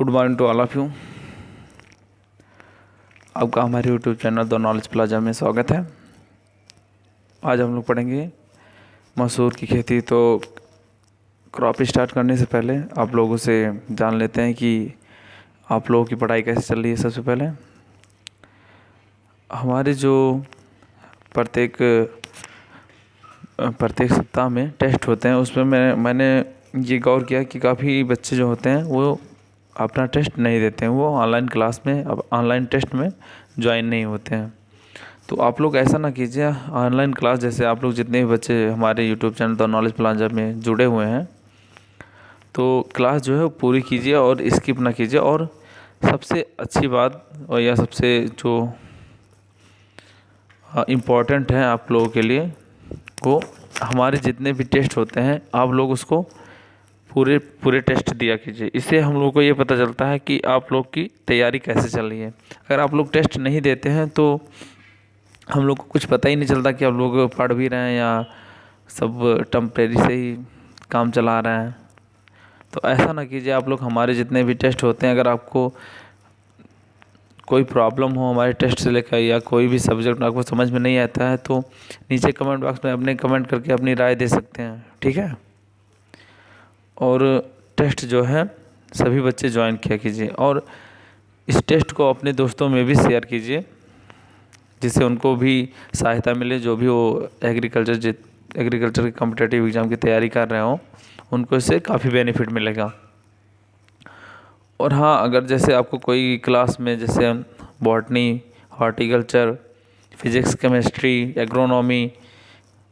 Good morning to all of you. आपका हमारे YouTube channel the knowledge plaza में स्वागत है। आज हम लोग पढ़ेंगे मसूर की खेती। तो क्रॉप स्टार्ट करने से पहले आप लोगों से जान लेते हैं कि आप लोगों की पढ़ाई कैसे चल रही है। सबसे पहले हमारे जो प्रत्येक प्रत्येक सप्ताह में टेस्ट होते हैं, उसमें मैंने ये गौर किया कि काफ़ी बच्चे जो होते हैं वो अपना टेस्ट नहीं देते हैं, वो ऑनलाइन क्लास में अब ऑनलाइन टेस्ट में ज्वाइन नहीं होते हैं। तो आप लोग ऐसा ना कीजिए, ऑनलाइन क्लास जैसे आप लोग जितने भी बच्चे हमारे YouTube channel the knowledge plaza में जुड़े हुए हैं, तो क्लास जो है वो पूरी कीजिए और स्किप ना कीजिए। और सबसे अच्छी बात और या सबसे जो इम्पोर्टेंट है आप लोगों के लिए, वो हमारे जितने भी टेस्ट होते हैं आप लोग उसको पूरे पूरे टेस्ट दिया कीजिए। इससे हम लोग को ये पता चलता है कि आप लोग की तैयारी कैसे चल रही है। अगर आप लोग टेस्ट नहीं देते हैं तो हम लोग को कुछ पता ही नहीं चलता कि आप लोग पढ़ भी रहे हैं या सब टेम्परेरी से ही काम चला रहे हैं। तो ऐसा ना कीजिए। आप लोग हमारे जितने भी टेस्ट होते हैं, अगर आपको कोई प्रॉब्लम हो हमारे टेस्ट से लेकर या कोई भी सब्जेक्ट आपको समझ में नहीं आता है, तो नीचे कमेंट बॉक्स में अपने कमेंट करके अपनी राय दे सकते हैं, ठीक है। और टेस्ट जो है सभी बच्चे ज्वाइन किया कीजिए और इस टेस्ट को अपने दोस्तों में भी शेयर कीजिए, जिससे उनको भी सहायता मिले। जो भी वो एग्रीकल्चर के कॉम्पिटिटिव एग्ज़ाम की तैयारी कर रहे हो, उनको इससे काफ़ी बेनिफिट मिलेगा। और हाँ, अगर जैसे आपको कोई क्लास में जैसे botany, horticulture, physics, chemistry, agronomy,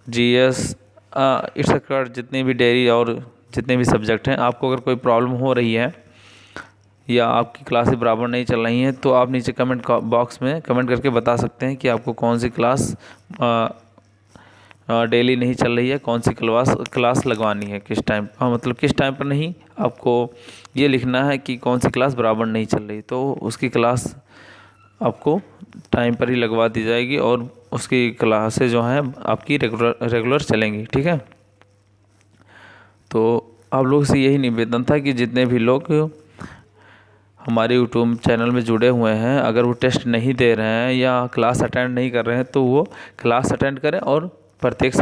GS, etcetera जितने भी डेयरी और जितने भी सब्जेक्ट हैं, आपको अगर कोई प्रॉब्लम हो रही है या आपकी क्लासेस बराबर नहीं चल रही हैं, तो आप नीचे कमेंट बॉक्स में कमेंट करके बता सकते हैं कि आपको कौन सी क्लास डेली नहीं चल रही है, कौन सी क्लास लगवानी है, किस टाइम, मतलब किस टाइम पर नहीं। आपको ये लिखना है कि कौन सी क्लास बराबर नहीं चल रही, तो उसकी क्लास आपको टाइम पर ही लगवा दी जाएगी और उसकी क्लासेस जो हैं आपकी रेगुलर चलेंगी, ठीक है। तो आप लोग से यही निवेदन था कि जितने भी लोग हमारे यूट्यूब चैनल में जुड़े हुए हैं, अगर वो टेस्ट नहीं दे रहे हैं या क्लास अटेंड नहीं कर रहे हैं, तो वो क्लास अटेंड करें और प्रत्येक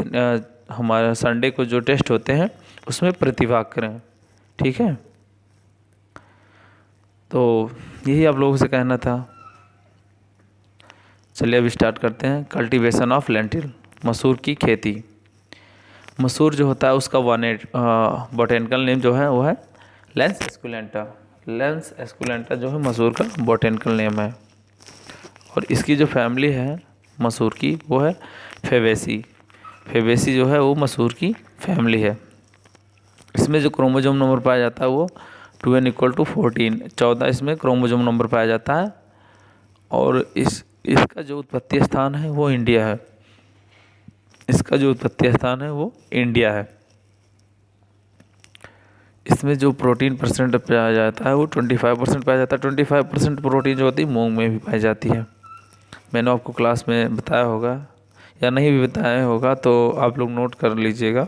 हमारे संडे को जो टेस्ट होते हैं उसमें प्रतिभाग करें, ठीक है। तो यही आप लोगों से कहना था। चलिए अभी स्टार्ट करते हैं। कल्टीवेशन ऑफ लेंटिल, मसूर की खेती। मसूर जो होता है उसका बॉटेनिकल नेम जो है वो है लेंस एस्कुलेंटा। लेंस एस्कुलेंटा जो है मसूर का बॉटेनिकल नेम है। और इसकी जो फैमिली है मसूर की वो है फेवेसी। फेवेसी जो है वो मसूर की फैमिली है। इसमें जो क्रोमोजोम नंबर पाया जाता है वो 2n=14, 14 इसमें क्रोमोजोम नंबर पाया जाता है। और इसका जो उत्पत्ति स्थान है वो इंडिया है। इसका जो उत्पत्ति स्थान है वो इंडिया है। इसमें जो प्रोटीन परसेंट पाया जाता है वो 25% पाया जाता है। 25% प्रोटीन जो होती है मूंग में भी पाई जाती है। मैंने आपको क्लास में बताया होगा या नहीं भी बताया होगा, तो आप लोग नोट कर लीजिएगा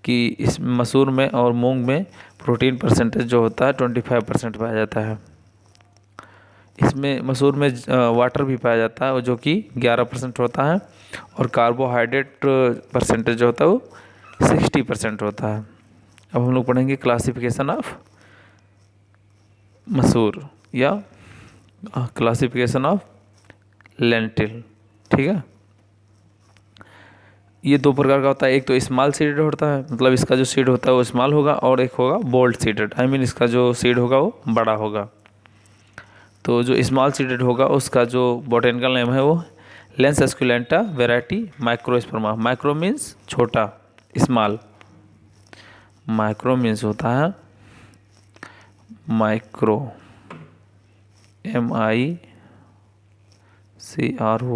कि इस मसूर में और मूंग में प्रोटीन परसेंटेज जो होता है 25% पाया जाता है। इसमें मसूर में वाटर भी पाया जाता है जो कि 11% होता है। और कार्बोहाइड्रेट परसेंटेज जो होता है वो 60% होता है। अब हम लोग पढ़ेंगे क्लासिफिकेशन ऑफ मसूर या क्लासिफिकेशन ऑफ लेंटिल, ठीक है। ये दो प्रकार का होता है। एक तो स्मॉल सीडेड होता है, मतलब इसका जो सीड होता है वो स्मॉल होगा, और एक होगा बोल्ड सीडेड, आई मीन इसका जो सीड होगा वो बड़ा होगा। तो जो स्मॉल सीडेड होगा उसका जो बॉटेनिकल नेम है वो Lens esculenta variety microsperma. Micro means छोटा, स्मॉल, माइक्रो मीन्स होता है माइक्रो, MICRO।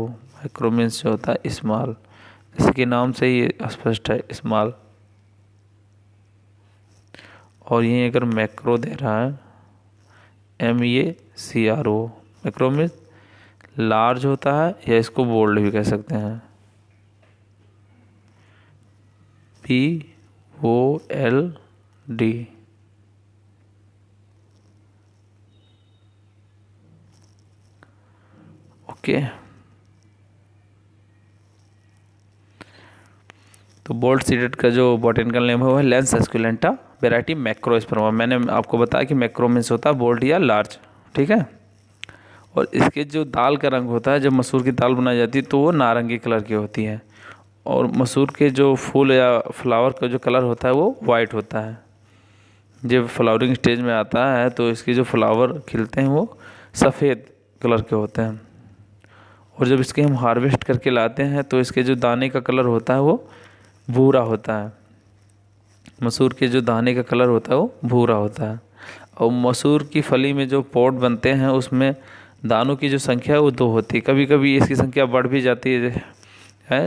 माइक्रो मीन्स जो होता है स्मॉल, जैसे कि नाम से ही स्पष्ट है स्मॉल। और यहीं अगर मैक्रो दे रहा है MACRO, मैक्रो मीन्स लार्ज होता है या इसको बोल्ड भी कह सकते हैं, POLD। ओके। तो बोल्ट सीडेड का जो बॉटेनिकल नेम है वो है लेंस एस्कुलेंटा वेराइटी मैक्रोस्पर्मा। मैंने आपको बताया कि मैक्रो मीन्स होता है बोल्ट या लार्ज, ठीक है। और इसके जो दाल का रंग होता है, जब मसूर की दाल बनाई जाती है तो वो नारंगी कलर की होती है, और मसूर के जो फूल या फ्लावर का जो कलर होता है वो वाइट होता है। जब फ्लावरिंग स्टेज में आता है तो इसके जो फ्लावर खिलते हैं वो सफ़ेद कलर के होते हैं, और जब इसके हम हार्वेस्ट करके लाते हैं तो इसके जो दाने का कलर होता है वो भूरा होता है। मसूर के जो दाने का कलर होता है वो भूरा होता है। और मसूर की फली में जो पॉड बनते हैं उसमें दानों की जो संख्या है वो 2 होती है। कभी कभी इसकी संख्या बढ़ भी जाती है।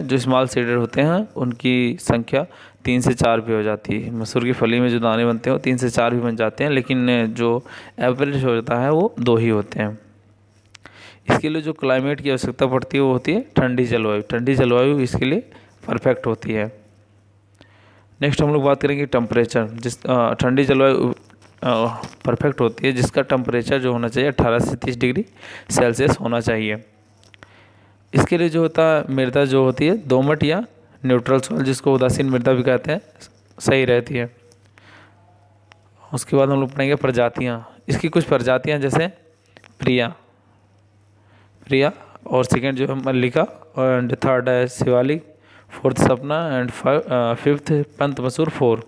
जो स्मॉल सीडर होते हैं उनकी संख्या 3 से 4 भी हो जाती है। मसूर की फली में जो दाने बनते हैं वो 3 से 4 भी बन जाते हैं, लेकिन जो एवरेज होता है वो 2 ही होते हैं। इसके लिए जो क्लाइमेट की आवश्यकता पड़ती है वो होती है ठंडी जलवायु। ठंडी जलवायु इसके लिए परफेक्ट होती है। नेक्स्ट हम लोग बात करेंगे टेम्परेचर। ठंडी जलवायु परफेक्ट होती है जिसका टेम्परेचर जो होना चाहिए 18 से 30 डिग्री सेल्सियस होना चाहिए। इसके लिए जो होता है मृदा जो होती है दोमट या न्यूट्रल सॉइल, जिसको उदासीन मृदा भी कहते हैं, सही रहती है। उसके बाद हम लोग पढ़ेंगे प्रजातियाँ। इसकी कुछ प्रजातियाँ जैसे प्रिया और सेकेंड जो है मल्लिका, और थर्ड है शिवालिक, फोर्थ सपना, एंड फिफ्थ पंत मसूर 4।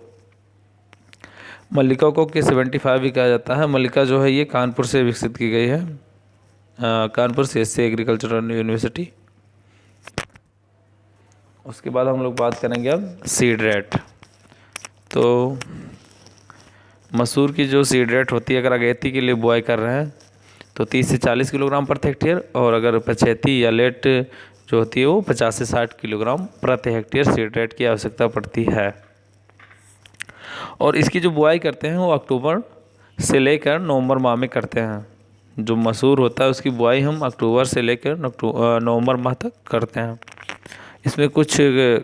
मल्लिका को K75 भी कहा जाता है। मल्लिका जो है ये कानपुर से विकसित की गई है, कानपुर CSC एग्रीकल्चरल यूनिवर्सिटी। उसके बाद हम लोग बात करेंगे अब सीड रेट। तो मसूर की जो सीड रेट होती है, अगर अगेती के लिए बुआई कर रहे हैं तो 30 से 40 किलोग्राम प्रति हेक्टेयर, और अगर पछेती या लेट जो होती है वो 50 से 60 किलोग्राम प्रति हेक्टेयर सीड रेट की आवश्यकता पड़ती है। और इसकी जो बुआई करते हैं वो अक्टूबर से लेकर नवंबर माह में करते हैं। जो मसूर होता है उसकी बुआई हम अक्टूबर से लेकर नवंबर माह तक करते हैं। इसमें कुछ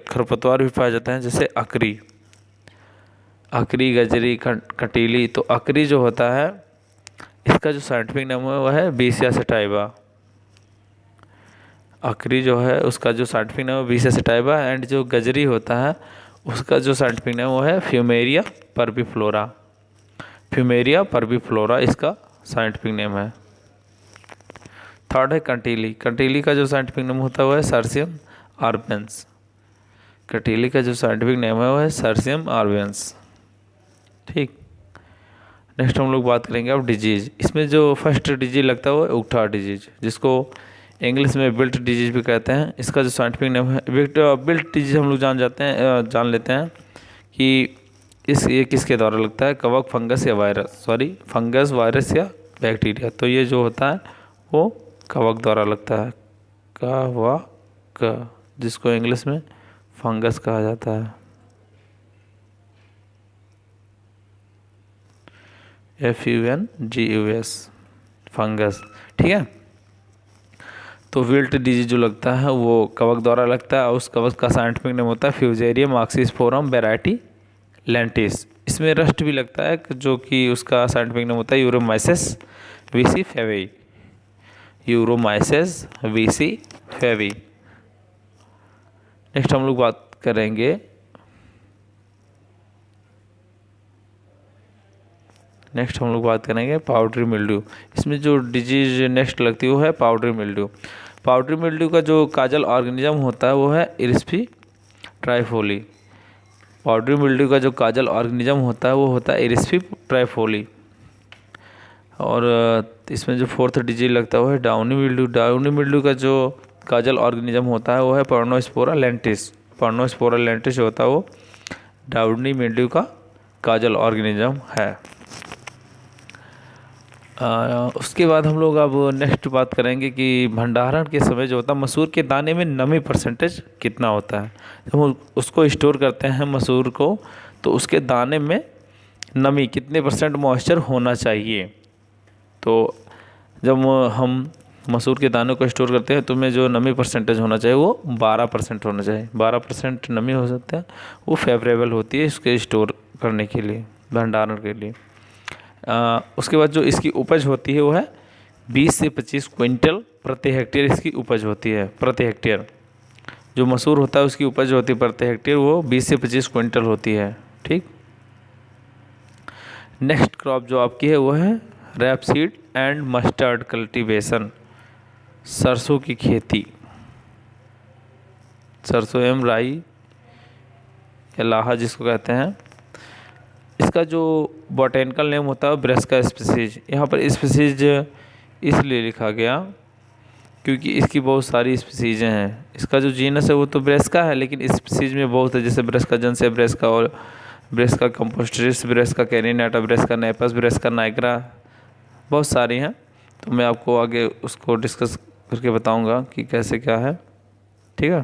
खरपतवार भी पाए जाते हैं जैसे अकरी, गजरी, कटीली। तो अकरी जो होता है इसका जो साइंटिफिक नाम है वह है बीसिया सटाइवा। अकरी जो है उसका जो साइंटिफिक नाम है बीसिया सटाइवा, एंड जो गजरी होता है उसका जो साइंटिफिक नाम वो है फ्यूमेरिया परबिफ्लोरा इसका साइंटिफिक नेम है। थर्ड है कंटीली। कंटीली का जो साइंटिफिक नेम होता है वो है सर्सियम आर्बेंस। कंटीली का जो साइंटिफिक नेम है वो है सर्सियम आर्बेंस, ठीक। नेक्स्ट हम लोग बात करेंगे अब डिजीज़। इसमें जो फर्स्ट डिजीज लगता है वो है उकठा डिजीज, जिसको इंग्लिश में विल्ट डिजीज भी कहते हैं। इसका जो साइंटिफिक नेम है विल्ट डिजीज, हम लोग जान लेते हैं कि ये किसके द्वारा लगता है, कवक, फंगस या वायरस, फंगस, वायरस या बैक्टीरिया। तो ये जो होता है वो कवक द्वारा लगता है, कवक, जिसको इंग्लिश में फंगस कहा जाता है, FUNGUS, फंगस, ठीक है। तो विल्ट डिजीज जो लगता है वो कवक द्वारा लगता है, और उस कवक का साइंटिफिक नेम होता है फ्यूजेरियम ऑक्सीस्पोरम वेराइटी लेंटिस। इसमें रस्ट भी लगता है जो कि उसका साइंटिफिक नेम होता है यूरोमाइसिस वीसी फेवी। नेक्स्ट हम लोग बात करेंगे पाउडरी मिल्ड्यू। इसमें जो डिजीज नेक्स्ट लगती है वो है पाउडरी मिल्ड्यू। पाउडरी मिल्ड्यू का जो काजल ऑर्गेनिज्म होता है वो है इरिस्पी ट्राइफोली। पाउडरी मिल्ड्यू का जो काजल ऑर्गेनिज्म होता है वो होता है इरिस्पी ट्राइफोली। और इसमें जो फोर्थ डिजीज लगता है वो है डाउनी मिल्ड्यू। डाउनी मिल्ड्यू का जो काजल ऑर्गेनिज्म होता है वो है पर्नोस्पोरा लेंटिस। पर्नोस्पोरा लेंटिस होता है वो डाउनी मिल्ड्यू का काजल ऑर्गेनिज्म है। उसके बाद हम लोग अब नेक्स्ट बात करेंगे कि भंडारण के समय जो होता है मसूर के दाने में नमी परसेंटेज कितना होता है। जब हम उसको स्टोर करते हैं मसूर को, तो उसके दाने में नमी कितने % मॉइस्चर होना चाहिए। तो जब हम मसूर के दानों को स्टोर करते हैं तो में जो नमी परसेंटेज होना चाहिए वो 12% होना चाहिए। 12% नमी हो सकता है, वो फेवरेबल होती है इसके स्टोर करने के लिए, भंडारण के लिए। उसके बाद जो इसकी उपज होती है वो है 20 से 25 क्विंटल प्रति हेक्टेयर इसकी उपज होती है। प्रति हेक्टेयर जो मसूर होता है उसकी उपज होती है प्रति हेक्टेयर वो 20 से 25 क्विंटल होती है। ठीक। नेक्स्ट क्रॉप जो आपकी है वो है रैपसीड एंड मस्टर्ड कल्टीवेशन, सरसों की खेती। सरसों एवं राई या लाहा जिसको कहते हैं, इसका जो बॉटेनिकल नेम होता है ब्रेस्का स्पीसीज। यहाँ पर स्पीसीज इसलिए लिखा गया क्योंकि इसकी बहुत सारी स्पीसीजें हैं। इसका जो जीनस है वो तो ब्रेस्का है, लेकिन स्पीसीज में बहुत है, जैसे ब्रेस्का जेनेन्सिस, ब्रेस्का और ब्रेस्का कंपोस्टरिस, ब्रेस्का कैरिनेटा, ब्रेस्का नेपस, ब्रेस्का नाइग्रा, बहुत सारी हैं। तो मैं आपको आगे उसको डिस्कस करके बताऊंगा कि कैसे क्या है। ठीक है।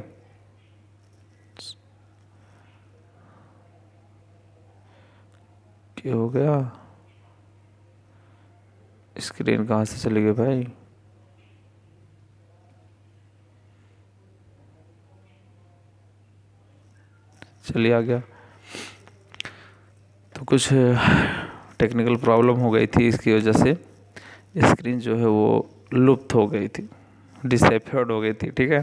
क्या हो गया, स्क्रीन कहाँ से चली गई भाई? चलिए आ गया। तो कुछ टेक्निकल प्रॉब्लम हो गई थी, इसकी वजह से स्क्रीन जो है वो लुप्त हो गई थी, डिसेपियर्ड हो गई थी। ठीक है।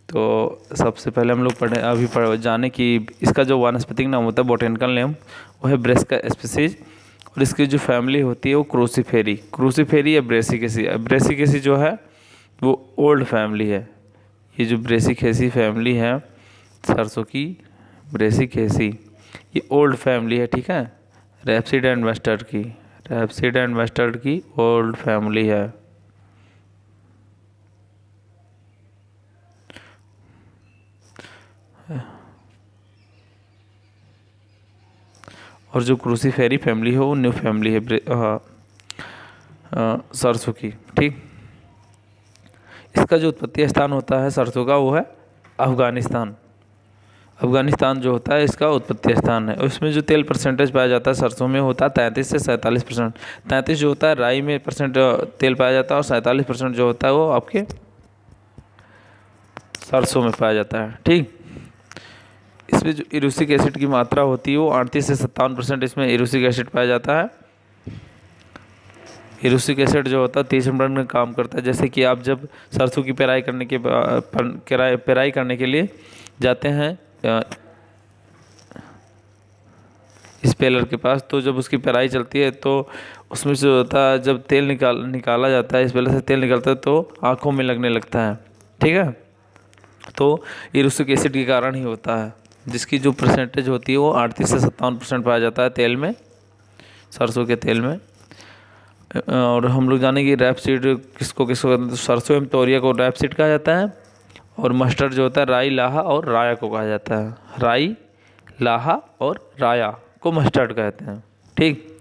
तो सबसे पहले हम लोग जाने कि इसका जो वानस्पतिक नाम होता है बॉटेनिकल नेम वो है ब्रेस्का स्पीसीज, और इसकी जो फैमिली होती है वो क्रूसीफेरी, क्रूसीफेरी या ब्रेसिकेसी। ब्रेसिकेसी जो है वो ओल्ड फैमिली है। ये जो ब्रेसिकेसी फैमिली है सरसों की, ब्रेसिकेसी ये ओल्ड फैमिली है। ठीक है। रैपसीड एंड मस्टर्ड की, रैपसीड एंड मस्टर्ड की ओल्ड फैमिली है। और जो क्रूसीफेरी फैमिली है वो न्यू फैमिली है सरसों की। ठीक। इसका जो उत्पत्ति स्थान होता है सरसों का वो है अफ़गानिस्तान। अफ़गानिस्तान जो होता है इसका उत्पत्ति स्थान है। उसमें जो तेल परसेंटेज पाया जाता है सरसों में होता है 33 से 47%। 33 जो होता है राई में परसेंट तेल पाया जाता है, और 47% जो होता है वो आपके सरसों में पाया जाता है। ठीक। इसमें जो इरूसिक एसिड की मात्रा होती है वो 38 से 57% इसमें इरूसिक एसिड पाया जाता है। इरूसिक एसिड जो होता है 30 नंबर में काम करता है। जैसे कि आप जब सरसों की पेराई करने के लिए जाते हैं स्पेलर के पास, तो जब उसकी पेराई चलती है तो उसमें से होता है जब तेल निकाला जाता है, स्पेलर से तेल निकलता है तो आँखों में लगने लगता है। ठीक है। तो इरूसिक एसिड के कारण ही होता है, जिसकी जो परसेंटेज होती है वो 38 से 57% पाया जाता है तेल में, सरसों के तेल में। और हम लोग जानेंगे रैपसीड किसको किसको कहते हैं, तो सरसों एवं तोरिया को रैपसीड कहा जाता है, और मस्टर्ड जो होता है राई, लाहा और राया को कहा जाता है। राई, लाहा और राया को मस्टर्ड कहते हैं। ठीक।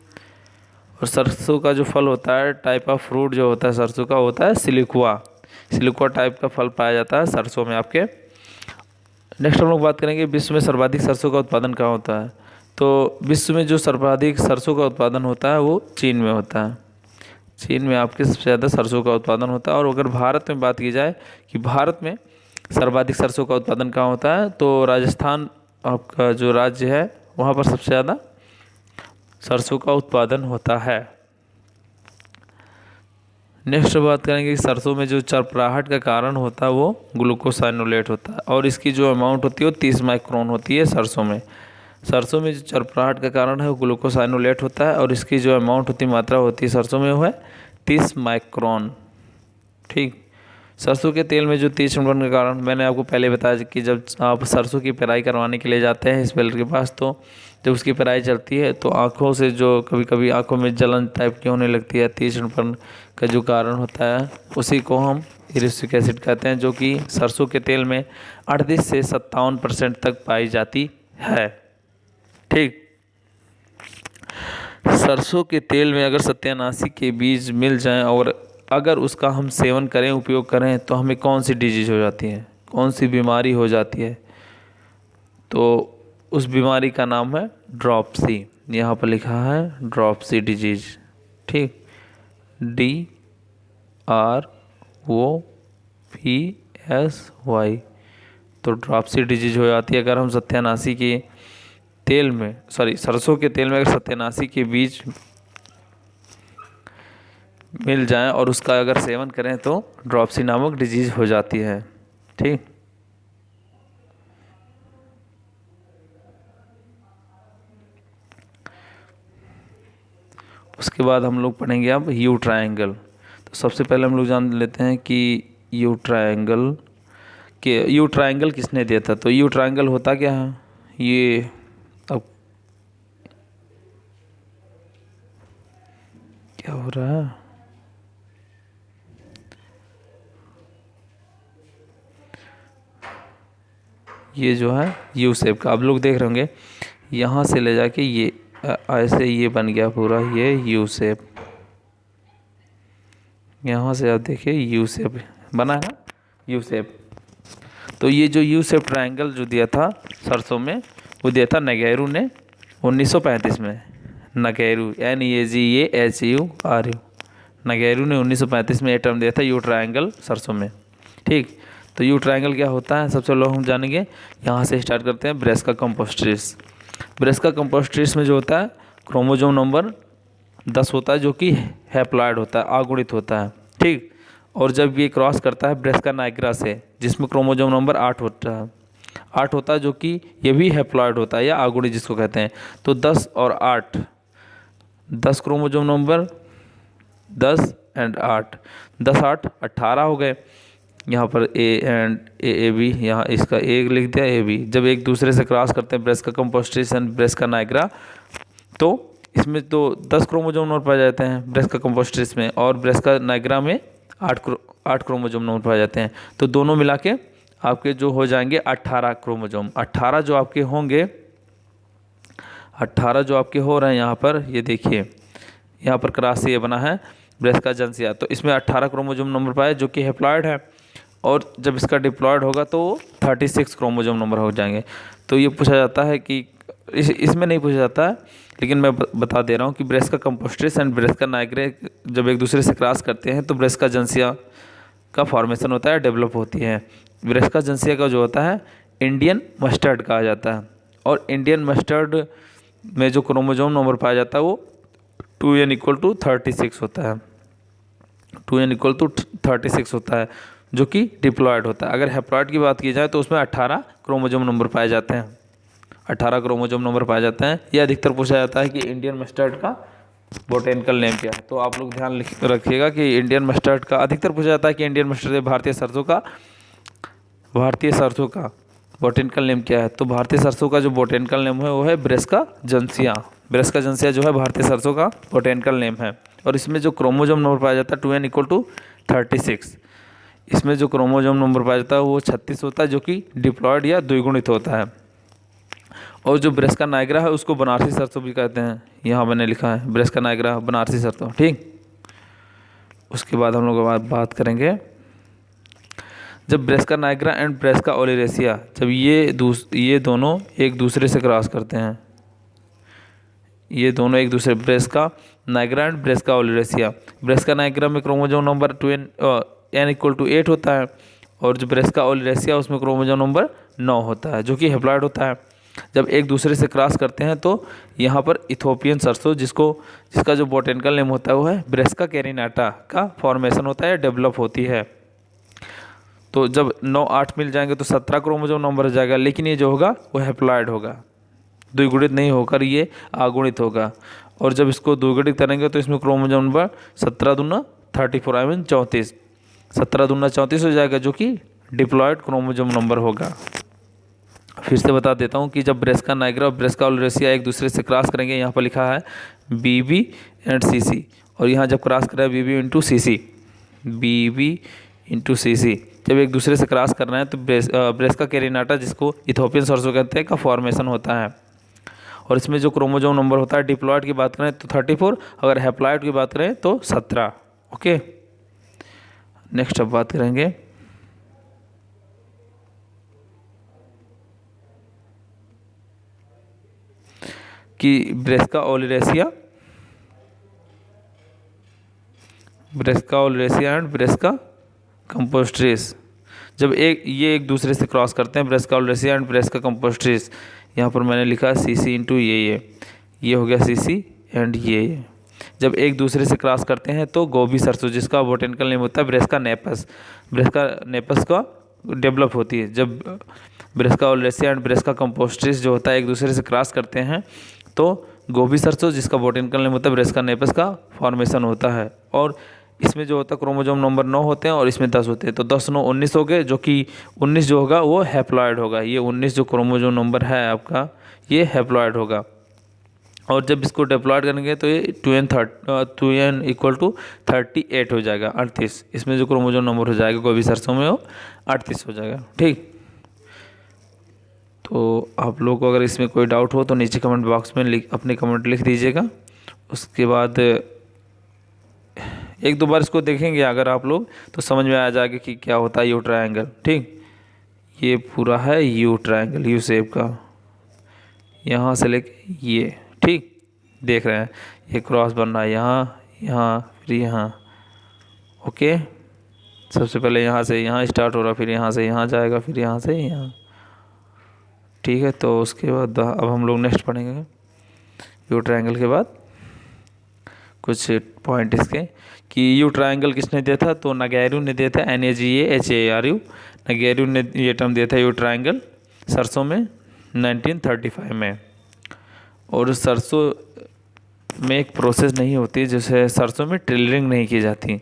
और सरसों का जो फल होता है, टाइप ऑफ फ्रूट जो होता है सरसों का होता है सिलिकुआ। सिलिकुआ टाइप का फल पाया जाता है सरसों में आपके। नेक्स्ट हम लोग बात करेंगे विश्व में सर्वाधिक सरसों का उत्पादन कहाँ होता है। तो विश्व में जो सर्वाधिक सरसों का उत्पादन होता है वो चीन में होता है। चीन में आपके सबसे ज़्यादा सरसों का उत्पादन होता है। और अगर भारत में बात की जाए कि भारत में सर्वाधिक सरसों का उत्पादन कहाँ होता है, तो राजस्थान आपका जो राज्य है वहाँ पर सबसे ज़्यादा सरसों का उत्पादन होता है। नेक्स्ट बात करेंगे कि सरसों में जो चरपराहट का कारण होता है वो ग्लूकोसाइनोलेट होता है, और इसकी जो अमाउंट होती है वो 30 माइक्रोन होती है सरसों में। सरसों में जो चरपराहट का कारण है वो ग्लूकोसाइनोलेट होता है, और इसकी जो अमाउंट होती है, मात्रा होती है सरसों में वो है 30 माइक्रोन। ठीक। सरसों के तेल में जो 30 नंबर का कारण मैंने आपको पहले बताया कि जब आप सरसों की पेराई करवाने के लिए जाते हैं स्पेलर के पास, तो जब उसकी पेराई चलती है तो आँखों से जो कभी कभी आँखों में जलन टाइप की होने लगती है, 30 नंबर का जो कारण होता है उसी को हम इरूसिक एसिड कहते हैं, जो कि सरसों के तेल में 38 से 57% तक पाई जाती है। ठीक। सरसों के तेल में अगर सत्यानाशी के बीज मिल जाएं और अगर उसका हम सेवन करें, उपयोग करें, तो हमें कौन सी डिजीज हो जाती है, कौन सी बीमारी हो जाती है, तो उस बीमारी का नाम है ड्रॉपसी। यहाँ पर लिखा है ड्रॉपसी डिजीज। ठीक। DROPSY। तो ड्रॉपसी डिजीज हो जाती है अगर हम सत्यानाशी के तेल में, सरसों के तेल में अगर सत्यानाशी के बीज मिल जाए और उसका अगर सेवन करें तो ड्रॉपसी नामक डिजीज हो जाती है। ठीक। उसके बाद हम लोग पढ़ेंगे अब यू ट्रायंगल। तो सबसे पहले हम लोग जान लेते हैं कि यू ट्रायंगल किसने दिया था। तो यू ट्रायंगल होता क्या है ये, अब क्या हो रहा है, ये जो है यू शेप का आप लोग देख रहे होंगे, यहाँ से ले जाके ये ऐसे ये बन गया पूरा ये यू शेप। यहाँ से आप देखिए यू शेप बना है ना, यू शेप। तो ये जो यू शेप ट्रायंगल जो दिया था सरसों में, वो दिया था नगेरू ने 1935 में। नगेरू NAGEHURU, नगेरू ने 1935 में ये टर्म दिया था यू ट्रायंगल सरसों में। ठीक। तो यू ट्रायंगल क्या होता है सबसे लोग हम जानेंगे। यहाँ से स्टार्ट करते हैं। ब्रेस्का कंपोस्ट्रिस। ब्रेस्का कंपोस्ट्रिस में जो होता है क्रोमोजोम नंबर 10 होता है, जो कि हैप्लॉइड होता है, अगुणित होता है। ठीक। और जब ये क्रॉस करता है ब्रेस्का नाइग्रा से, जिसमें क्रोमोजोम नंबर 8 होता है, जो कि ये भी हैप्लॉइड होता है या अगुणित जिसको कहते हैं। तो 10 और 8, 10 क्रोमोजोम नंबर 10 एंड 8, 10 8 18 हो गए। यहाँ पर ए एंड ए बी, यहाँ इसका ए लिख दिया, ए बी। जब एक दूसरे से क्रॉस करते हैं ब्रेस्का कंपोस्ट्रिस एंड ब्रेस्का नाइग्रा, तो इसमें तो 10 क्रोमोजोम नंबर पाए जाते हैं ब्रेस्का कंपोस्ट्रिस में, और ब्रेस्का नाइग्रा में 8 क्रोमोजोम नंबर पाए जाते हैं। तो दोनों मिला के आपके जो हो जाएंगे 18 क्रोमोजोम। 18 जो आपके होंगे, 18 जो आपके हो रहे हैं यहाँ पर, ये देखिए यहाँ पर क्रॉस से ये बना है ब्रेस्का जंसिया। तो इसमें 18 क्रोमोजोम नंबर पाए, जो कि हैप्लॉइड है। और जब इसका डिप्लॉयड होगा तो 36 क्रोमोजोम नंबर हो जाएंगे। तो ये पूछा जाता है कि इसमें नहीं पूछा जाता है, लेकिन मैं बता दे रहा हूँ कि ब्रेस्का कंपोस्ट्रिस एंड ब्रेस्का नाइग्रा जब एक दूसरे से क्रॉस करते हैं तो ब्रेस्का जंसिया का फॉर्मेशन होता है, डेवलप होती है। ब्रेस्का जंसिया का जो होता है इंडियन मस्टर्ड कहा जाता है। और इंडियन मस्टर्ड में जो क्रोमोजोम नंबर पाया जाता है वो 2n=36 होता है। 2n=36 होता है, जो कि डिप्लॉयड होता है। अगर हैप्लॉइड की बात की जाए तो उसमें 18 क्रोमोजोम नंबर पाए जाते हैं। 18 क्रोमोजोम नंबर पाए जाते हैं। यह अधिकतर पूछा जाता है कि इंडियन मस्टर्ड का बोटेनिकल नेम क्या है। तो आप लोग ध्यान रखिएगा कि इंडियन मस्टर्ड का अधिकतर पूछा जाता है कि इंडियन मस्टर्ड भारतीय सरसों का बोटेनिकल नेम क्या है। तो भारतीय सरसों का जो बोटेनिकल नेम है वो है ब्रेस्का जंसिया। ब्रेस्का जंसिया जो है भारतीय सरसों का बोटेनिकल नेम है। और इसमें जो क्रोमोजोम नंबर पाया जाता है 2n=36। इसमें जो क्रोमोजोम नंबर पाया जाता है वो 36 होता है, जो कि डिप्लॉयड या द्विगुणित होता है। और जो ब्रेस्का नाइग्रा है उसको बनारसी सरसों भी कहते हैं। यहाँ मैंने लिखा है ब्रेस्का नाइग्रा बनारसी सरसों। ठीक। उसके बाद हम लोग बात करेंगे, जब ब्रेस्का नाइग्रा एंड ब्रेस्का ओलिरेसिया, जब ये दोनों एक दूसरे से क्रॉस करते हैं, ये दोनों एक दूसरे, ब्रेस्का नाइग्रा एंड ब्रेस्का ओलिरेसिया। ब्रेस्का नाइग्रा में क्रोमोजोम नंबर n=8 होता है, और जो ब्रेस्का ओलिरेसिया उसमें क्रोमोजोम नंबर 9 होता है, जो कि हैप्लॉइड होता है। जब एक दूसरे से क्रॉस करते हैं तो यहाँ पर इथोपियन सरसों, जिसका जो बोटेनिकल नेम होता है वो है ब्रेस्का कैरिनाटा का फॉर्मेशन होता है, डेवलप होती है। तो जब 9 8 मिल जाएंगे तो 17 क्रोमोजोम नंबर हो जाएगा, लेकिन ये जो होगा वो हैप्लॉइड होगा, द्विगुणित नहीं होकर ये अगुणित होगा। और जब इसको द्विगुणित करेंगे तो इसमें क्रोमोजोम नंबर 17 दूना 34 आई मीन 34, 17 दूना 34 हो जाएगा, जो कि डिप्लॉयड क्रोमोजोम नंबर होगा। फिर से बता देता हूँ कि जब ब्रेस्का नाइग्रा और ब्रेस्का ओलिरेसिया एक दूसरे से क्रॉस करेंगे, यहाँ पर लिखा है BB एंड CC, और यहाँ जब क्रॉस करें BB×CC, जब एक दूसरे से क्रॉस करना है तो ब्रेस्का कैरिनाटा, जिसको इथोपियन सरसों कहते हैं, का फॉर्मेशन होता है। और इसमें जो क्रोमोजोम नंबर होता है डिप्लॉयड की बात करें तो 34, अगर हैप्लॉइड की बात करें तो 17। ओके। नेक्स्ट अब बात करेंगे कि ब्रेस्का ओलिरेसिया एंड ब्रेस्का कंपोस्ट्रिस, जब ये एक दूसरे से क्रॉस करते हैं, ब्रेस्का ओलिरेसिया एंड ब्रेस्का कंपोस्ट्रिस, यहाँ पर मैंने लिखा है CC × ये हो गया CC एंड ये। जब एक दूसरे से क्रॉस करते हैं तो गोभी सरसों, जिसका बोटेनिकल नेम होता है ब्रेस्का नेपस का डेवलप होती है। जब ब्रेस्का ओलेसिया एंड ब्रेस्का कंपोस्टिस जो होता है एक दूसरे से क्रॉस करते हैं तो गोभी सरसों, जिसका बोटेनिकल नेम होता है ब्रेस्का नेपस का फॉर्मेशन होता है। और इसमें जो होता है क्रोमोसोम नंबर 9 होते हैं और इसमें 10 होते हैं, तो 10 9 19 हो गए, जो कि 19 जो होगा वो हैप्लॉइड होगा। ये 19 जो क्रोमोसोम नंबर है आपका ये हैप्लॉइड होगा। और जब इसको डिप्लॉयड करेंगे तो ये 2n इक्वल टू 38 हो जाएगा, 38। इसमें जो क्रोमोसोम नंबर हो जाएगा गोभी सरसों में वो 38 हो जाएगा। ठीक, तो आप लोग को अगर इसमें कोई डाउट हो तो नीचे कमेंट बॉक्स में अपने कमेंट लिख दीजिएगा। उसके बाद एक दो बार इसको देखेंगे अगर आप लोग तो समझ में आ जाएगा कि क्या होता है यू ट्रायंगल। ठीक, ये पूरा है यू ट्रायंगल, यू शेप का, यहाँ से लेके ये। ठीक, देख रहे हैं ये क्रॉस बन रहा है यहाँ यहाँ फिर यहाँ। ओके, सबसे पहले यहाँ से यहाँ स्टार्ट हो रहा, फिर यहाँ से यहाँ जाएगा, फिर यहाँ से यहाँ। ठीक है, तो उसके बाद अब हम लोग नेक्स्ट पढ़ेंगे यू ट्रायंगल के बाद कुछ पॉइंट इसके कि यू ट्रायंगल किसने दिया था, तो नगैरू ने दिया था, NAGAHARU। नगैरू ने ये टर्म दिया था यू ट्रायंगल सरसों में 1935 में। और सरसों में एक प्रोसेस नहीं होती जैसे सरसों में टिलरिंग नहीं की जाती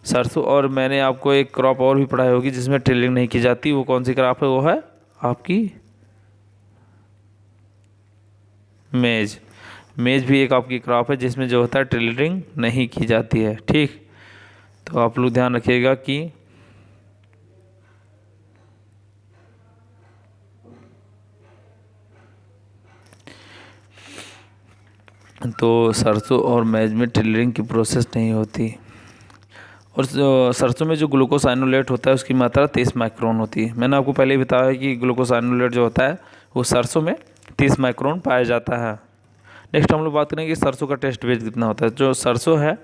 सरसों। और मैंने आपको एक क्रॉप और भी पढ़ाई होगी जिसमें टिलरिंग नहीं की जाती, वो कौन सी क्रॉप है, वो है आपकी मेज। मेज भी एक आपकी क्रॉप है जिसमें जो होता है टिलरिंग नहीं की जाती है। ठीक, तो आप लोग ध्यान रखिएगा कि तो सरसों और मेज में टिलरिंग की प्रोसेस नहीं होती। और सरसों में जो ग्लूकोसाइनोलेट होता है उसकी मात्रा 30 माइक्रोन होती है। मैंने आपको पहले ही बताया कि ग्लूकोसाइनोलेट जो होता है वो सरसों में 30 माइक्रोन पाया जाता है। नेक्स्ट हम लोग बात करेंगे कि सरसों का टेस्ट वेट कितना होता है। जो सरसों है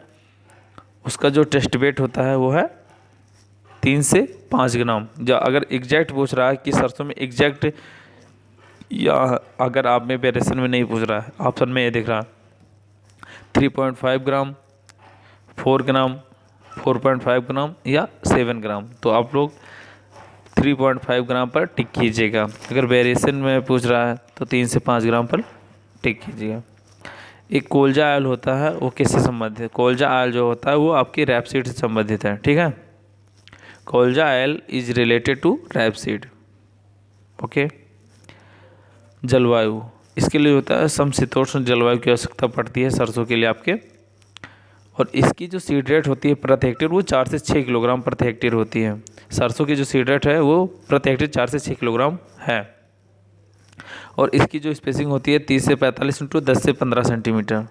उसका जो टेस्ट वेट होता है वो है 3 से 5 ग्राम। जो अगर एग्जैक्ट पूछ रहा है कि सरसों में एग्जैक्ट, या अगर आप में वेरिएशन में नहीं पूछ रहा है, ऑप्शन में ये दिख रहा है 3.5 ग्राम, 4 ग्राम, 4.5 ग्राम या 7 ग्राम, तो आप लोग 3.5 ग्राम पर टिक कीजिएगा। अगर वेरिएशन में पूछ रहा है तो 3 से 5 ग्राम पर टिक कीजिएगा। एक कोल्जा आयल होता है वो किससे संबंधित है, कोल्जा आयल जो होता है वो आपकी रैपसीड से संबंधित है। ठीक है, colza oil is related to rapeseed. Okay, जलवायु इसके लिए होता है समशीतोष्ण जलवायु की आवश्यकता पड़ती है सरसों के लिए आपके। और इसकी जो सीड रेट होती है प्रति हेक्टेयर वो 4 से 6 किलोग्राम प्रति हेक्टेयर होती है। सरसों की जो सीड रेट है वो प्रति हेक्टेयर 4 से 6 किलोग्राम है। और इसकी जो स्पेसिंग होती है 30 से 45 इंटू 10 से 15 सेंटीमीटर।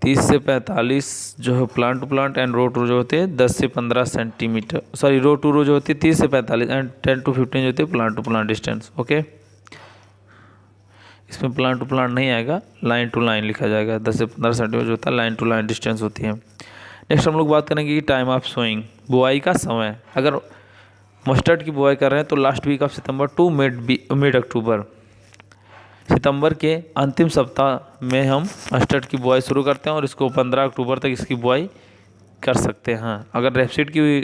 30 से 45 जो है plant to plant and row to जो होते हैं 10 से 15 centimetre, sorry row to row जो होती है 30 से 45 एंड 10 to 15 जो होती है plant to plant distance. Okay, इसमें प्लांट टू प्लांट नहीं आएगा, लाइन टू लाइन लिखा जाएगा। 10 से 15 सेंटीमीटर जो होता है लाइन टू लाइन डिस्टेंस होती है। नेक्स्ट हम लोग बात करेंगे कि टाइम ऑफ सोइंग, बुआई का समय। अगर मस्टर्ड की बुआई कर रहे हैं तो last week of September to mid October, सितंबर के अंतिम सप्ताह में हम मस्टर्ड की बुआई शुरू करते हैं और इसको 15 अक्टूबर तक इसकी बुआई कर सकते हैं। अगर रेपसीड की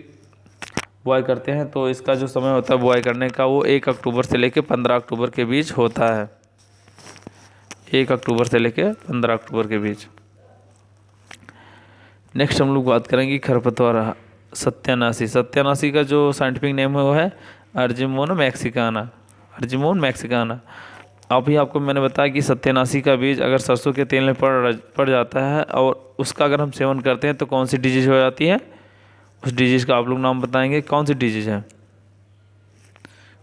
बुआई करते हैं तो इसका जो समय होता है बुआई करने का वो 1 अक्टूबर से लेकर 15 अक्टूबर के बीच होता है। 1 अक्टूबर से लेकर 15 अक्टूबर के बीच। नेक्स्ट हम लोग बात करेंगे खरपतवार सत्यानाशी। सत्यानाशी का जो साइंटिफिक नेम है वो है अर्जिमोन मैक्सिकाना। अभी आपको मैंने बताया कि सत्यानाशी का बीज अगर सरसों के तेल में पड़ जाता है और उसका अगर हम सेवन करते हैं तो कौन सी डिजीज़ हो जाती है, उस डिजीज़ का आप लोग नाम बताएंगे कौन सी डिजीज़ है।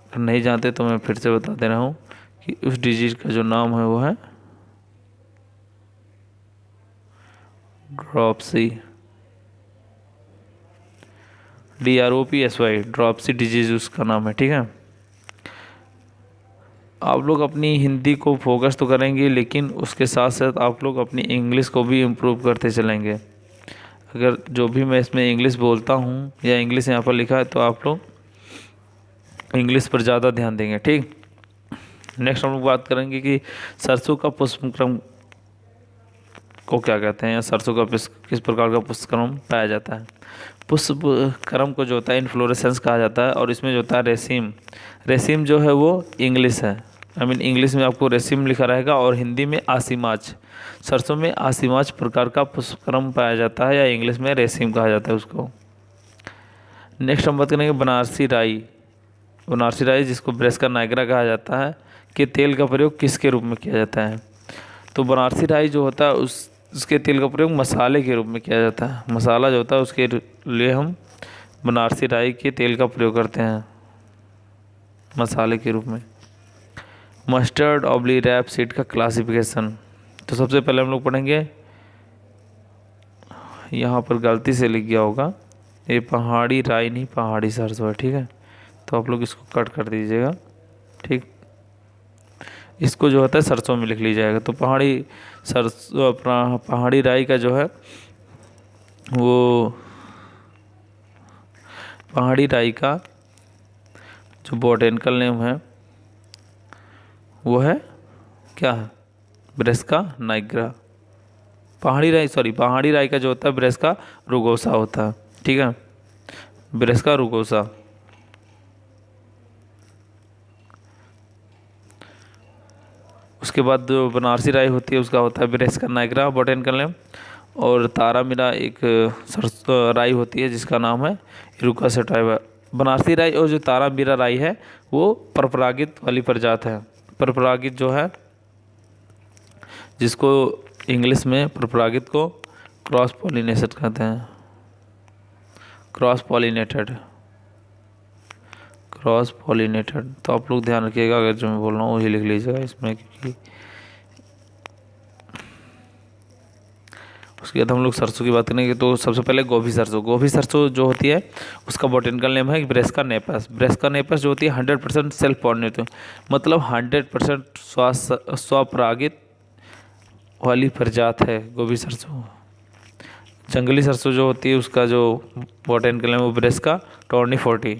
अगर नहीं जानते तो मैं फिर से बता दे रहा हूँ कि उस डिजीज़ का जो नाम है वो है ड्रॉप्सी, DROPSY, ड्रॉप्सी डिजीज़ उसका नाम है। ठीक है, आप लोग अपनी हिंदी को फोकस तो करेंगे लेकिन उसके साथ साथ आप लोग अपनी इंग्लिश को भी इम्प्रूव करते चलेंगे। अगर जो भी मैं इसमें इंग्लिश बोलता हूँ या इंग्लिश यहाँ पर लिखा है तो आप लोग इंग्लिश पर ज़्यादा ध्यान देंगे। ठीक, नेक्स्ट हम लोग बात करेंगे कि सरसों का पुष्पक्रम को क्या कहते हैं, या सरसों का किस प्रकार का पुष्पक्रम पाया जाता है। पुष्पक्रम को जो होता है इन्फ्लोरेसेंस कहा जाता है, और इसमें जो होता है रेसिम, रेसिम जो है वो इंग्लिश है, आई मीन इंग्लिश में आपको रेसिम लिखा रहेगा और हिंदी में आसिमाच। सरसों में आसिमाच प्रकार का पुष्पक्रम पाया जाता है, या इंग्लिश में रेसिम कहा जाता है उसको। नेक्स्ट हम बात करेंगे बनारसी राई। बनारसी राई जिसको ब्रेस्का नाइग्रा कहा जाता है, के तेल का प्रयोग किसके रूप में किया जाता है। तो बनारसी राई जो होता है उसके तेल का प्रयोग मसाले के रूप में किया जाता है। मसाला जो होता है उसके लिए हम बनारसी राई के तेल का प्रयोग करते हैं मसाले के रूप में। मस्टर्ड ऑब्ली रैप सीड का क्लासिफिकेशन। तो सबसे पहले हम लोग पढ़ेंगे, यहाँ पर गलती से लिख गया होगा, ये पहाड़ी राई नहीं पहाड़ी सरसों है, ठीक है, तो आप लोग इसको कट कर दीजिएगा, ठीक। इसको जो होता है सरसों में लिख लीजिएगा। तो पहाड़ी सरसों पहाड़ी राई का जो है वो पहाड़ी राई का जो बॉटेनिकल नेम है वो है क्या है, ब्रेस्का नाइग्रा। पहाड़ी राई का जो होता है ब्रेस्का रुगोसा होता है, ठीक है, ब्रेस्का रुगोसा। उसके बाद जो बनारसी राई होती है उसका होता है ब्रेस्का नाइग्रा बॉटेनिकल नेम। और तारामीरा एक सरसों राई होती है जिसका नाम है इरुका सेटाइवा। बनारसी राई और जो तारामीरा राई है वो परपरागित वाली प्रजात है। परपरागित जो है जिसको इंग्लिश में परपरागित को क्रॉस पॉलिनेटेड कहते हैं, क्रॉस पॉलिनेटेड, क्रॉस पॉलिनेटेड। तो आप लोग ध्यान रखिएगा, अगर जो मैं बोल रहा हूँ वही लिख लीजिएगा इसमें, क्योंकि उसके बाद हम लोग सरसों की बात करेंगे। तो सबसे पहले गोभी सरसों। गोभी सरसों जो होती है उसका बॉटेनिकल नेम है ब्रेस्का नेपस। ब्रेस्का नेपस जो होती है 100% सेल्फ पॉलिनेटेड, मतलब 100% स्वपरागित वाली प्रजात है गोभी सरसों। जंगली सरसों जो होती है उसका जो बॉटेनिकल नेम है वो ब्रेस्का टॉर्नीफोर्टी,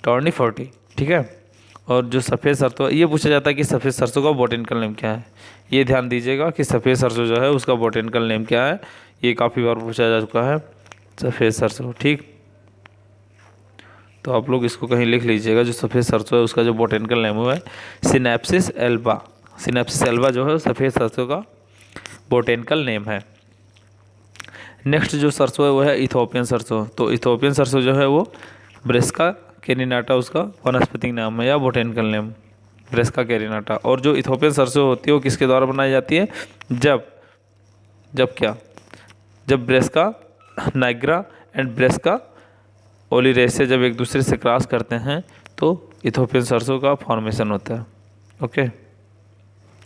टॉर्नीफोर्टी, ठीक है। और जो सफ़ेद सरसों, ये पूछा जाता है कि सफ़ेद सरसों का बॉटेनिकल नेम क्या है। ये ध्यान दीजिएगा कि सफ़ेद सरसों जो है उसका बॉटेनिकल नेम क्या है, ये काफ़ी बार पूछा जा चुका है, सफ़ेद सरसों, ठीक। तो आप लोग इसको कहीं लिख लीजिएगा, जो सफ़ेद सरसों है उसका जो बॉटेनिकल नेम है सिनेप्सिस एल्बा। सिनेप्सिस एल्बा जो है सफ़ेद सरसों का बॉटेनिकल नेम है। नेक्स्ट जो सरसों है वो है इथोपियन सरसों। तो इथोपियन सरसों जो है वो ब्रेस्का कैरिनाटा उसका वनस्पतिक नाम है या बॉटेनिकल नेम, ब्रेस्का कैरिनाटा। और जो इथोपियन सरसों होती है वो किसके द्वारा बनाई जाती है, जब जब क्या, जब ब्रेस्का नाइग्रा एंड ब्रेस्का ओलिरेसिया जब एक दूसरे से क्रॉस करते हैं तो इथोपियन सरसों का फॉर्मेशन होता है। ओके,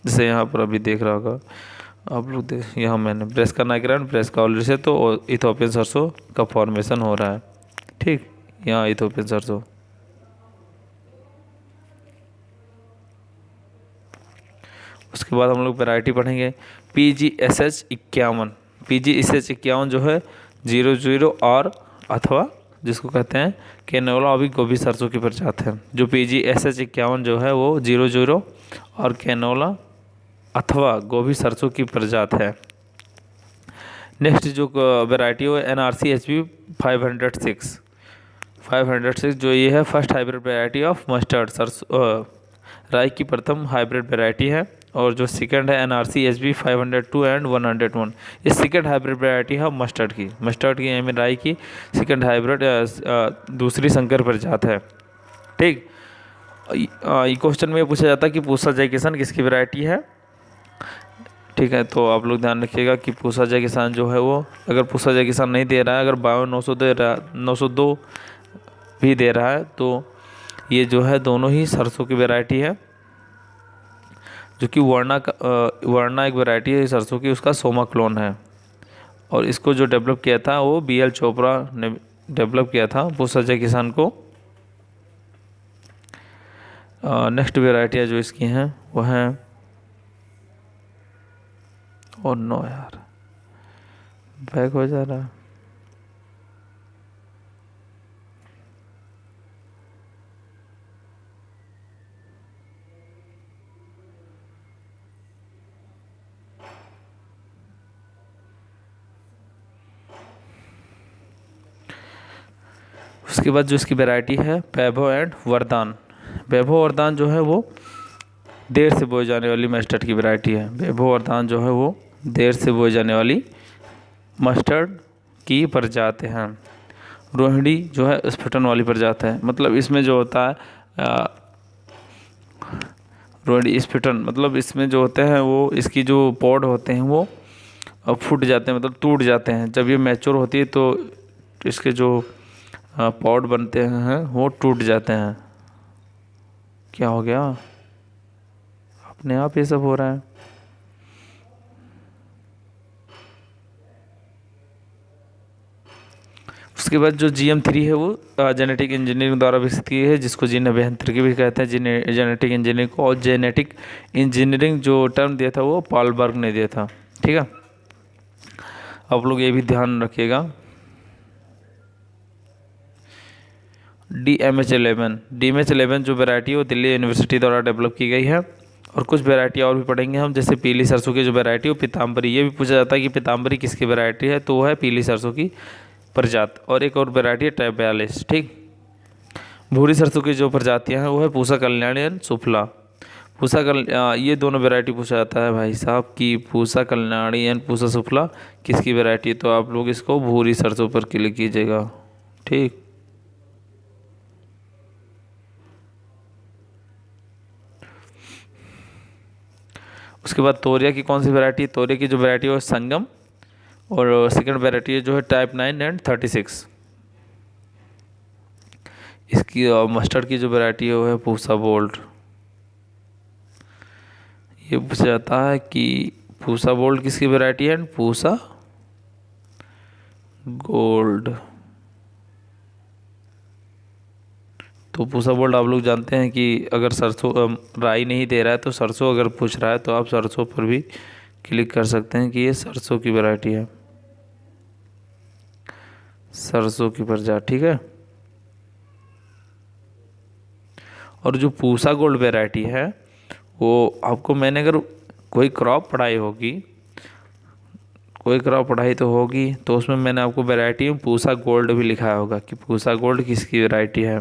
जैसे यहाँ पर अभी देख रहा होगा आप लोग, यहाँ मैंने ब्रेस्का नाइग्रा एंड ब्रेस्का ओलिरेसिया, तो इथोपियन सरसों का फॉर्मेशन हो रहा है, ठीक। यहाँ इथोपियन सरसों। उसके बाद हम लोग वैरायटी पढ़ेंगे PGSH51। PGSH51 जो है 00 और अथवा जिसको कहते हैं कैनोला अभी गोभी सरसों की प्रजात है। जो PGSH51 जो है वो 00 और कैनोला अथवा गोभी सरसों की प्रजात है। नेक्स्ट जो वैरायटी है NRC HB 506 जो ये है first hybrid variety of mustard सरसों राई की प्रथम हाइब्रिड वैरायटी है। और जो सेकंड है NRC HB 502 एंड 101, ये सेकंड हाइब्रिड वैरायटी है मस्टर्ड की, आई मीन राई की सेकंड हाइब्रिड दूसरी संकर प्रजात है, ठीक। ये क्वेश्चन में पूछा जाता है कि पूसा जय किसान किसकी वैरायटी है, ठीक है। तो आप लोग ध्यान रखिएगा कि पूसा जय किसान जो है वो, अगर पूसा जय किसान नहीं दे रहा है, अगर 52 दे रहा 902 भी दे रहा है, तो ये जो है दोनों ही सरसों की वैरायटी है। जो कि वर्णा एक वैरायटी है सरसों की, उसका सोमा क्लोन है। और इसको जो डेवलप किया था वो BL चोपड़ा ने डेवलप किया था पूसा जय किसान को। नेक्स्ट वैरायटियाँ जो इसकी हैं वो हैं, और नो यार बैक हो जा रहा है, उसके बाद जो इसकी वैरायटी है वैभव एंड वरदान। वैभव वरदान जो है वो देर से बोई जाने वाली मस्टर्ड की वैरायटी है। वैभव वरदान जो है वो देर से बोई जाने वाली मस्टर्ड की प्रजाति हैं। रोहिणी जो है स्फुटन वाली प्रजाति है। मतलब इसमें जो होता है रोहिणी स्फुटन, मतलब इसमें जो होते हैं वो इसकी जो पॉड होते हैं वो फूट जाते हैं, मतलब टूट जाते हैं। जब ये मैच्योर होती है तो इसके जो पॉड बनते हैं वो टूट जाते हैं। क्या हो गया, अपने आप ये सब हो रहा है। उसके बाद जो GM3 है वो जेनेटिक इंजीनियरिंग द्वारा विकसित की है, जिसको जीन अभियांत्रिकी भी कहते हैं, जेनेटिक इंजीनियरिंग को। और जेनेटिक इंजीनियरिंग जो टर्म दिया था वो पालबर्ग ने दिया था। ठीक है, आप लोग ये भी ध्यान रखिएगा। DMH11 जो वैरायटी है वो दिल्ली यूनिवर्सिटी द्वारा डेवलप की गई है। और कुछ वैरायटी और भी पढ़ेंगे हम, जैसे पीली सरसों की जो वैरायटी है वो पीताम्बरी। ये भी पूछा जाता है कि पीताम्बरी किसकी वैरायटी है, तो वो है पीली सरसों की प्रजाति। और एक और वैरायटी है टाइप 42। ठीक, भूरी सरसों की जो प्रजातियां हैं वो है पूसा कल्याणी एंड सुफला। ये दोनों वैरायटी पूछा जाता है भाई साहब कि पूसा कल्याणी एंड पूसा सुफला किसकी वैरायटी है, तो आप लोग इसको भूरी सरसों पर क्लिक कीजिएगा। ठीक, उसके बाद तोरिया की कौन सी वैरायटी है, तोरिया की जो वैरायटी है वो संगम। और सेकंड वैरायटी है जो है टाइप 9 एंड 36। इसकी मस्टर्ड की जो वैरायटी है वो है पूसा बोल्ड। ये पूछा जाता है कि पूसा बोल्ड किसकी वैरायटी है, एंड पूसा गोल्ड। तो पूसा बोल्ड आप लोग जानते हैं कि अगर सरसों राई नहीं दे रहा है तो सरसों अगर पूछ रहा है तो आप सरसों पर भी क्लिक कर सकते हैं कि ये सरसों की वैरायटी है, सरसों की प्रजाति। ठीक है, और जो पूसा गोल्ड वैरायटी है वो आपको, मैंने अगर कोई क्रॉप पढ़ाई होगी, कोई क्रॉप पढ़ाई तो होगी, तो उसमें मैंने आपको वैरायटी में पूसा गोल्ड भी लिखाया होगा कि पूसा गोल्ड किसकी वैरायटी है।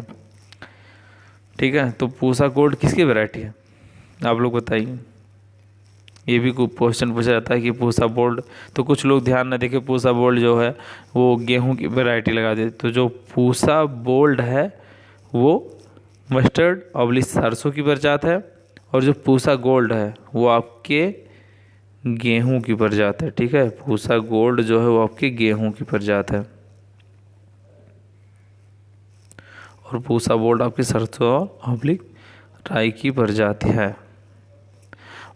ठीक है, तो पूसा गोल्ड किसकी वैरायटी है आप लोग बताइए। ये भी क्वेश्चन पूछा जाता है कि पूसा बोल्ड, तो कुछ लोग ध्यान न देके पूसा बोल्ड जो है वो गेहूं की वैरायटी लगा देते। तो जो पूसा बोल्ड है वो मस्टर्ड ऑब्लिक सरसों की प्रजाति है, और जो पूसा गोल्ड है वो आपके गेहूं की प्रजाति है। ठीक है, पूसा गोल्ड जो है वो आपके गेहूं की प्रजाति है, और पूसा बोल्ड आपकी सरसों ऑब्लिक राई की प्रजाति है।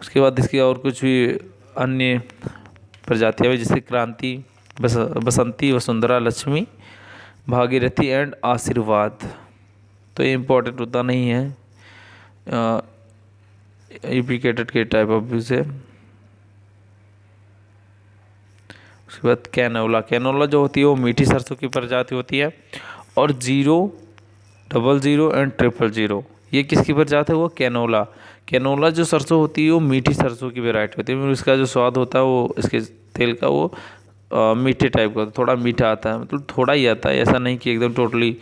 उसके बाद इसकी और कुछ भी अन्य प्रजातियाँ भी, जैसे क्रांति, बसंती, वसुंधरा, लक्ष्मी, भागीरथी एंड आशीर्वाद। तो ये इम्पोर्टेंट होता नहीं है, एप्लीकेटेड के टाइप ऑफ व्यू से। उसके बाद कैनोला जो होती है वो मीठी सरसों की प्रजाति होती है। और 0, 00 एंड 000 ये किसकी प्रजाति है, वो कैनोला जो सरसों होती है वो मीठी सरसों की वैरायटी होती है। इसका जो स्वाद होता है वो इसके तेल का वो मीठे टाइप का, थोड़ा मीठा आता है, मतलब थोड़ा ही आता है, ऐसा नहीं कि एकदम टोटली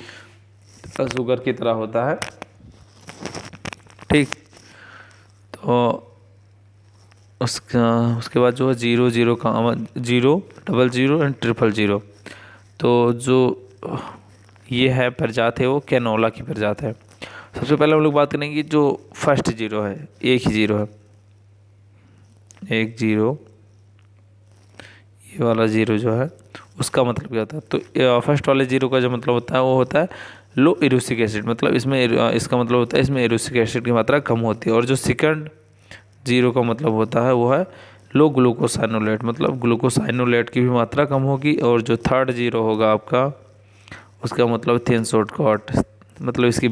शुगर की तरह होता है। ठीक, तो उसके बाद जो है 00, 00 एंड 000, तो जो ये है प्रजाति है वो कैनोला की प्रजाति है। सबसे पहले हम लोग बात करेंगे जो फर्स्ट 0 है, एक ही 0 है, एक 0, ये वाला 0 जो है उसका मतलब क्या होता है, तो फर्स्ट वाले 0 का जो मतलब होता है वो होता है लो एरोसिक एसिड, मतलब इसमें इसका मतलब होता है इसमें एरोसिक एसिड की मात्रा कम होती है। और जो सेकंड 0 का मतलब होता है वो है लो ग्लूकोसाइनोलेट, मतलब ग्लूकोसाइनोलेट की भी मात्रा कम होगी। और जो थर्ड 0 होगा आपका, उसका मतलब थिन शॉर्टकट, मतलब इसकी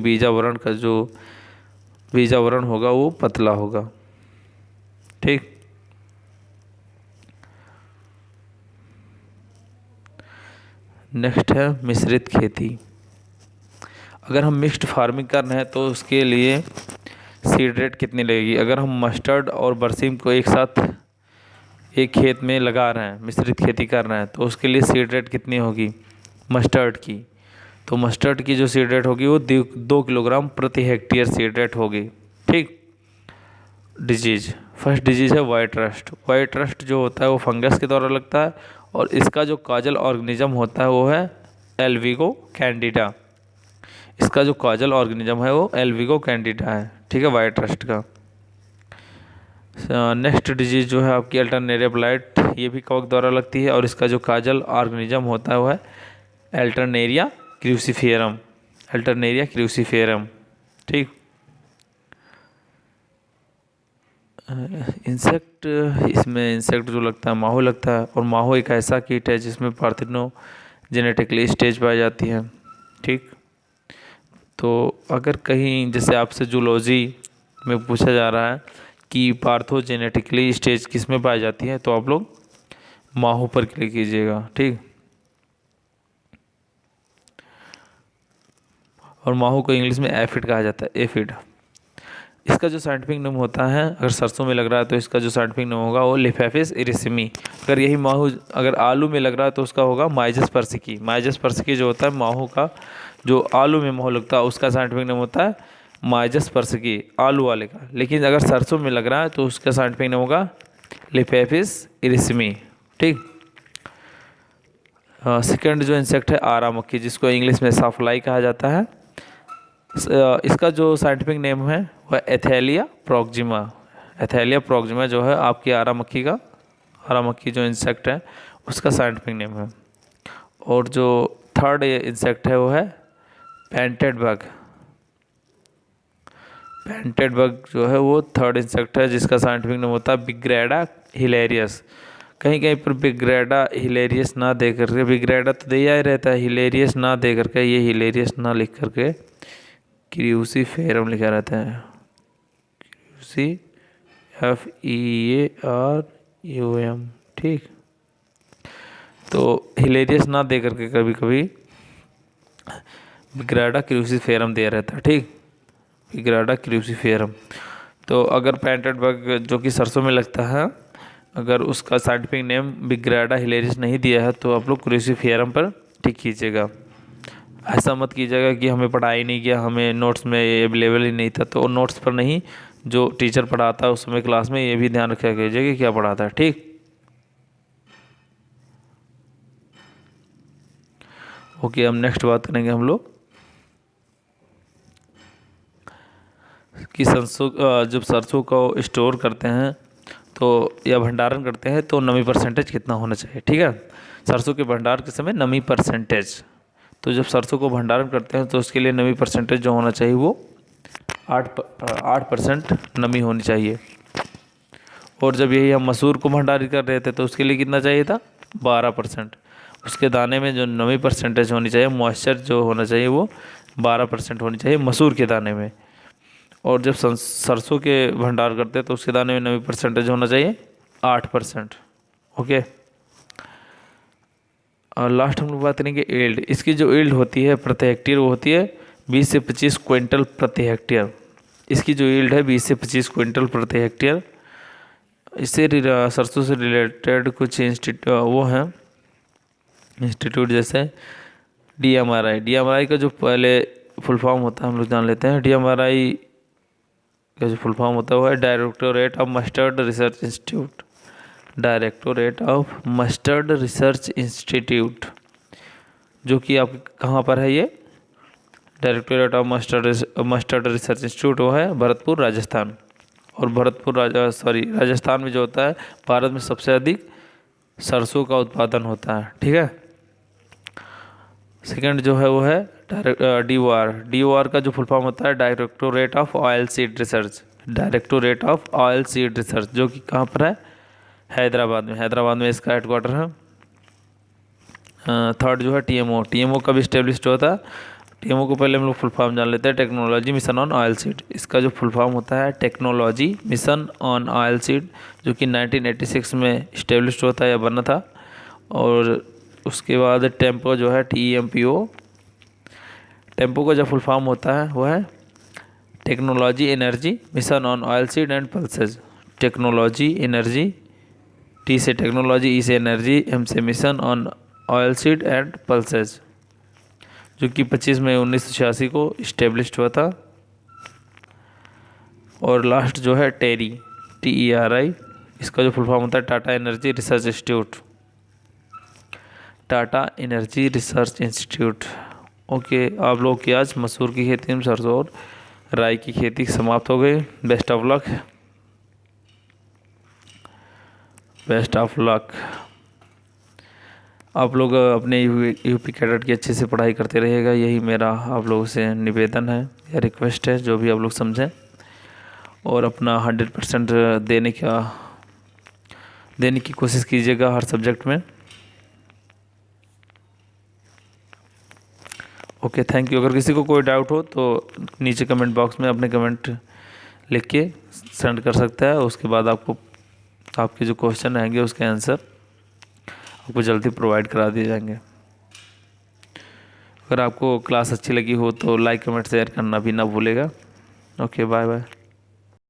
बीजावरण होगा वो पतला होगा। ठीक, नेक्स्ट है मिश्रित खेती। अगर हम मिक्स्ड फार्मिंग कर रहे हैं तो उसके लिए सीड रेट कितनी लगेगी। अगर हम मस्टर्ड और बरसीम को एक साथ एक खेत में लगा रहे हैं, मिश्रित खेती कर रहे हैं, तो उसके लिए सीड रेट कितनी होगी मस्टर्ड की, तो मस्टर्ड की जो सीड रेट होगी वो 2 किलोग्राम प्रति हेक्टेयर सीड रेट होगी। ठीक। डिजीज, फर्स्ट डिजीज है वाइट रस्ट। वाइट रस्ट जो होता है वो फंगस के द्वारा लगता है और इसका जो काजल ऑर्गेनिज्म होता है वो है एल्विगो कैंडिडा। इसका जो काजल ऑर्गेनिज्म है वो एल्विगो कैंडिडा है। ठीक है, वाइट रस्ट का। नेक्स्ट डिजीज जो है आपकी अल्टरनेरिया ब्लाइट, ये भी कवक द्वारा लगती है और इसका जो काजल ऑर्गेनिज्म होता है वो है अल्टरनेरिया क्रूसीफेरम। अल्टरनेरिया क्रूसीफेरम। ठीक। इंसेक्ट, इसमें इंसेक्ट जो लगता है माहो लगता है और माहो एक ऐसा कीट है जिसमें पार्थेनोजेनेटिकली स्टेज पाई जाती है। ठीक। तो अगर कहीं जैसे आपसे जूलॉजी में पूछा जा रहा है कि पार्थोजेनेटिकली स्टेज किस में पाई जाती है तो आप लोग माहो पर क्लिक कीजिएगा। ठीक। और माहो को इंग्लिश में एफिड कहा जाता है, एफिड। इसका जो साइंटिफिक नेम होता है, अगर सरसों में लग रहा है तो इसका जो साइंटिफिक नेम होगा वो लिफेफिस इरिसिमी। अगर यही माहो अगर आलू में लग रहा है तो उसका होगा माइजस पर्सिकी। माइजस पर्सिकी जो होता है माहो का, जो आलू में माहो लगता है उसका साइंटिफिक नेम होता है माइजस पर्सिकी, आलू वाले का। लेकिन अगर सरसों में लग रहा है तो उसका साइंटिफिक नेम होगा लिफेफिस इरिसिमी। ठीक। सेकंड जो इंसेक्ट है आरा मक्खी, जिसको इंग्लिश में साफ्लाई कहा जाता है। इसका जो साइंटिफिक नेम है वह एथेलिया प्रोक्सिमा। एथेलिया प्रोक्सिमा जो है आपकी आरा मक्खी का, आरा मक्खी जो इंसेक्ट है उसका साइंटिफिक नेम है। और जो थर्ड इंसेक्ट है वो है पेंटेड बग। पेंटेड बग जो है वो थर्ड इंसेक्ट है जिसका साइंटिफिक नेम होता है बिग्रेडा हिलेरियस। कहीं कहीं पर बिग्रेडा हिलेरियस ना दे करके, बिग्रेडा तो दिया ही रहता है, हिलेरियस ना दे करके ये हिलेरियस ना लिख करके क्रूसीफेरम लिखा रहता है। FEARUM। ठीक। तो हिलेरियस ना दे करके कभी कभी बिग्रेडा क्रूसीफेरम दिया रहता है। ठीक। बिग्रेडा क्रूसीफेरम। तो अगर पेंटेड बग जो कि सरसों में लगता है, अगर उसका साइंटिफिक नेम बिग्रेडा हिलेरियस नहीं दिया है तो आप लोग क्रूसीफेरम पर टिक कीजिएगा। ऐसा मत कीजिएगा कि हमें पढ़ाई नहीं किया, हमें नोट्स में अवेलेबल ही नहीं था, तो नोट्स पर नहीं, जो टीचर पढ़ाता है उस समय क्लास में ये भी ध्यान रखा कीजिए कि क्या पढ़ाता है। ठीक। ओके, अब नेक्स्ट बात करेंगे हम लोग कि सरसों, जब सरसों को स्टोर करते हैं तो या भंडारण करते हैं तो नमी परसेंटेज कितना होना चाहिए। ठीक है, सरसों के भंडार के समय नमी परसेंटेज, तो जब सरसों को भंडारण करते हैं तो उसके लिए नमी परसेंटेज जो होना चाहिए वो 8% नमी होनी चाहिए। और जब यही हम मसूर को भंडारित कर रहे थे तो उसके लिए कितना चाहिए था, 12%। उसके दाने में जो नमी परसेंटेज होनी चाहिए, मॉइस्चर जो होना चाहिए वो 12% होनी चाहिए मसूर के दाने में। और जब सरसों के भंडार करते हैं तो उसके दाने में नमी परसेंटेज होना चाहिए 8%। ओके। और लास्ट हम लोग बात करेंगे ईल्ड। इसकी जो ईल्ड होती है प्रति हेक्टेयर वो होती है 20 से 25 क्विंटल प्रति हेक्टेयर। इसकी जो ईल्ड है 20 से 25 क्विंटल प्रति हेक्टेयर। इससे सरसों से रिलेटेड कुछ वो हैं इंस्टीट्यूट, जैसे DMRI। DMRI का जो पहले फुल फॉर्म होता है हम लोग जान लेते हैं। DMRI का जो फुल फॉर्म होता है वो है directorate of mustard research institute. Directorate of mustard research institute, जो कि आप कहाँ पर है, ये directorate of mustard research institute वो है भरतपुर राजस्थान। और राजस्थान में जो होता है भारत में सबसे अधिक सरसों का उत्पादन होता है। ठीक है। सेकंड जो है वो है DOR। DOR का जो फुल फॉर्म होता है directorate of oil seed research. Directorate of oil seed research, जो कि कहाँ पर है, हैदराबाद में। हैदराबाद में इसका हेडक्वार्टर है। थर्ड जो है TMO। TMO कब इस्टेब्लिश्ड होता है, TMO को पहले हम लोग फुल फॉर्म जान लेते हैं, technology mission on oil seed. इसका जो फुल फॉर्म होता है technology mission on oil seed, जो कि 1986 में इस्टेब्लिश्ड होता है या बना था। और उसके बाद टेम्पो जो है TEMPO। टेम्पो का जो फुल फॉर्म होता है वो है technology energy mission on oil seed and pulses. Technology energy, T से टेक्नोलॉजी, E से एनर्जी, M से mission on oil seed and pulses. जो कि 25 मई 1986 को इस्टेब्लिश्ड हुआ था। और लास्ट जो है टेरी, TERI, इसका जो फुल फॉर्म होता है Tata energy research institute, Tata energy research institute. Okay, आप लोग की आज मसूर की खेती में सरसों और राई की खेती समाप्त हो गई। Best of luck, best of luck. आप लोग अपने यूपी कैडेट की अच्छे से पढ़ाई करते रहिएगा, यही मेरा आप लोगों से निवेदन है या रिक्वेस्ट है, जो भी आप लोग समझें। और अपना 100% देने की कोशिश कीजिएगा हर सब्जेक्ट में। Okay, thank you. अगर किसी को कोई डाउट हो तो नीचे कमेंट बॉक्स में अपने कमेंट लिख के सेंड कर सकता है। उसके बाद आपके जो क्वेश्चन रहेंगे उसके आंसर आपको जल्दी प्रोवाइड करा दिए जाएंगे। अगर आपको क्लास अच्छी लगी हो तो लाइक कमेंट शेयर करना भी ना भूलेगा। Okay, bye bye.